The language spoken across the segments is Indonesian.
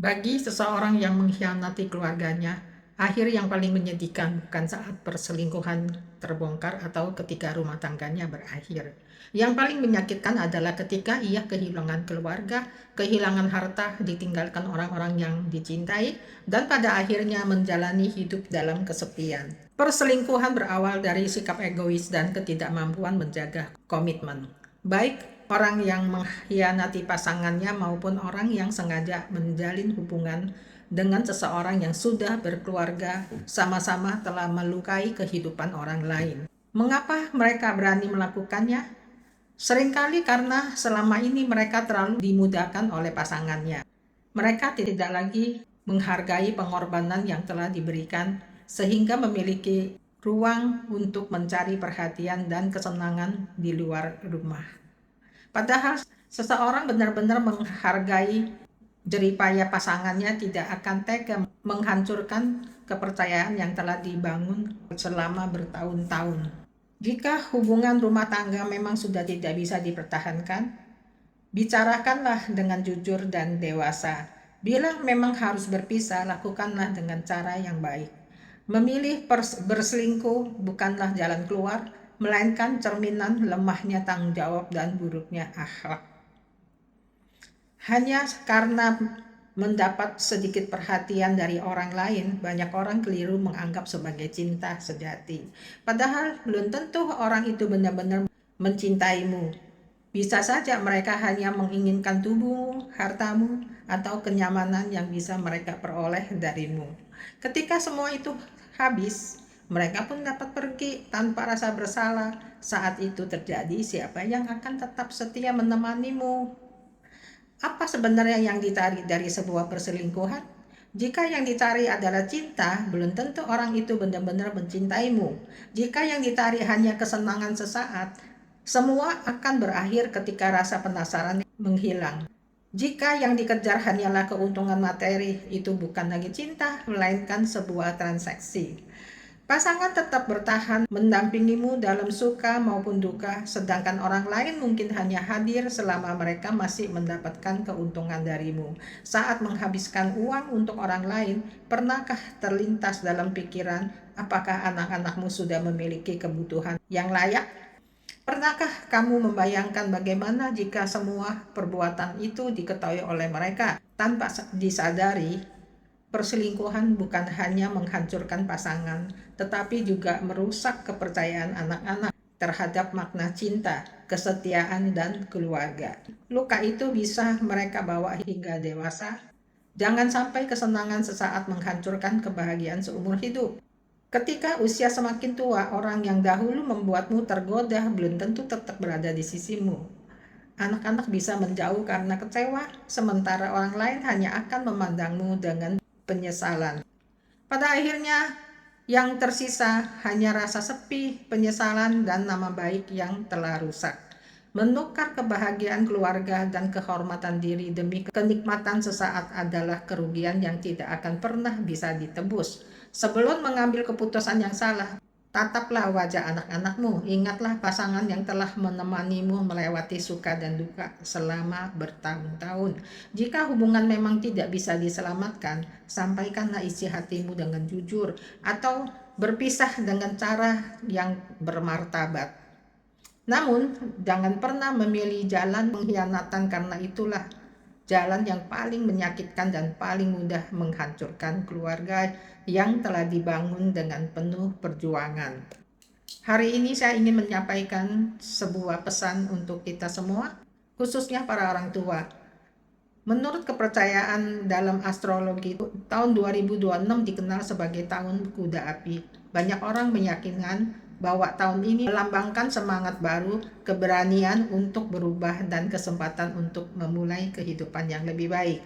Bagi seseorang yang mengkhianati keluarganya, akhir yang paling menyedihkan bukan saat perselingkuhan terbongkar atau ketika rumah tangganya berakhir. Yang paling menyakitkan adalah ketika ia kehilangan keluarga, kehilangan harta, ditinggalkan orang-orang yang dicintai, dan pada akhirnya menjalani hidup dalam kesepian. Perselingkuhan berawal dari sikap egois dan ketidakmampuan menjaga komitmen. Baik orang yang mengkhianati pasangannya maupun orang yang sengaja menjalin hubungan dengan seseorang yang sudah berkeluarga sama-sama telah melukai kehidupan orang lain. Mengapa mereka berani melakukannya? Seringkali karena selama ini mereka terlalu dimudahkan oleh pasangannya. Mereka tidak lagi menghargai pengorbanan yang telah diberikan sehingga memiliki ruang untuk mencari perhatian dan kesenangan di luar rumah. Padahal seseorang benar-benar menghargai jeripaya pasangannya tidak akan tega menghancurkan kepercayaan yang telah dibangun selama bertahun-tahun. Jika hubungan rumah tangga memang sudah tidak bisa dipertahankan, bicarakanlah dengan jujur dan dewasa. Bila memang harus berpisah, lakukanlah dengan cara yang baik. Memilih berselingkuh bukanlah jalan keluar, melainkan cerminan lemahnya tanggung jawab dan buruknya akhlak. Hanya karena mendapat sedikit perhatian dari orang lain, banyak orang keliru menganggap sebagai cinta sejati. Padahal belum tentu orang itu benar-benar mencintaimu. Bisa saja mereka hanya menginginkan tubuhmu, hartamu, atau kenyamanan yang bisa mereka peroleh darimu. Ketika semua itu habis, mereka pun dapat pergi tanpa rasa bersalah. Saat itu terjadi, siapa yang akan tetap setia menemanimu? Apa sebenarnya yang dicari dari sebuah perselingkuhan? Jika yang dicari adalah cinta, belum tentu orang itu benar-benar mencintaimu. Jika yang dicari hanya kesenangan sesaat, semua akan berakhir ketika rasa penasaran menghilang. Jika yang dikejar hanyalah keuntungan materi, itu bukan lagi cinta, melainkan sebuah transaksi. Pasangan tetap bertahan mendampingimu dalam suka maupun duka, sedangkan orang lain mungkin hanya hadir selama mereka masih mendapatkan keuntungan darimu. Saat menghabiskan uang untuk orang lain, pernahkah terlintas dalam pikiran apakah anak-anakmu sudah memiliki kebutuhan yang layak? Pernahkah kamu membayangkan bagaimana jika semua perbuatan itu diketahui oleh mereka tanpa disadari? Perselingkuhan bukan hanya menghancurkan pasangan, tetapi juga merusak kepercayaan anak-anak terhadap makna cinta, kesetiaan, dan keluarga. Luka itu bisa mereka bawa hingga dewasa. Jangan sampai kesenangan sesaat menghancurkan kebahagiaan seumur hidup. Ketika usia semakin tua, orang yang dahulu membuatmu tergoda belum tentu tetap berada di sisimu. Anak-anak bisa menjauh karena kecewa, sementara orang lain hanya akan memandangmu dengan penyesalan. Pada akhirnya, yang tersisa hanya rasa sepi, penyesalan, dan nama baik yang telah rusak. Menukar kebahagiaan keluarga dan kehormatan diri demi kenikmatan sesaat adalah kerugian yang tidak akan pernah bisa ditebus. Sebelum mengambil keputusan yang salah, tataplah wajah anak-anakmu, ingatlah pasangan yang telah menemanimu melewati suka dan duka selama bertahun-tahun. Jika hubungan memang tidak bisa diselamatkan, sampaikanlah isi hatimu dengan jujur atau berpisah dengan cara yang bermartabat. Namun, jangan pernah memilih jalan pengkhianatan karena itulah jalan yang paling menyakitkan dan paling mudah menghancurkan keluarga yang telah dibangun dengan penuh perjuangan. Hari ini saya ingin menyampaikan sebuah pesan untuk kita semua, khususnya para orang tua. Menurut kepercayaan dalam astrologi, tahun 2026 dikenal sebagai tahun kuda api. Banyak orang meyakinkan bahwa tahun ini melambangkan semangat baru, keberanian untuk berubah, dan kesempatan untuk memulai kehidupan yang lebih baik.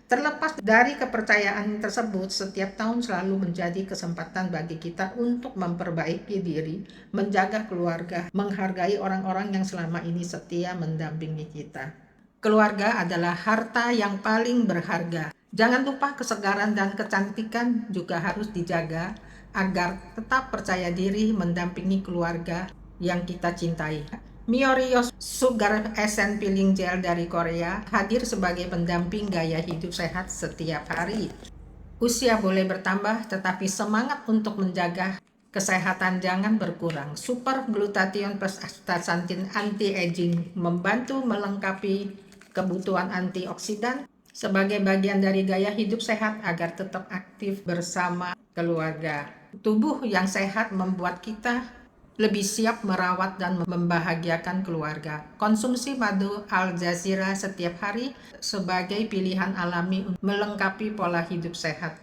Terlepas dari kepercayaan tersebut, setiap tahun selalu menjadi kesempatan bagi kita untuk memperbaiki diri, menjaga keluarga, menghargai orang-orang yang selama ini setia mendampingi kita. Keluarga adalah harta yang paling berharga. Jangan lupa kesegaran dan kecantikan juga harus dijaga agar tetap percaya diri mendampingi keluarga yang kita cintai. Miorio Sugar Essence Peeling Gel dari Korea hadir sebagai pendamping gaya hidup sehat setiap hari. Usia boleh bertambah, tetapi semangat untuk menjaga kesehatan jangan berkurang. Super Glutathione plus Astaxanthin Anti-Aging membantu melengkapi kebutuhan antioksidan sebagai bagian dari gaya hidup sehat agar tetap aktif bersama keluarga. Tubuh yang sehat membuat kita lebih siap merawat dan membahagiakan keluarga. Konsumsi madu Al Jazeera setiap hari sebagai pilihan alami untuk melengkapi pola hidup sehat.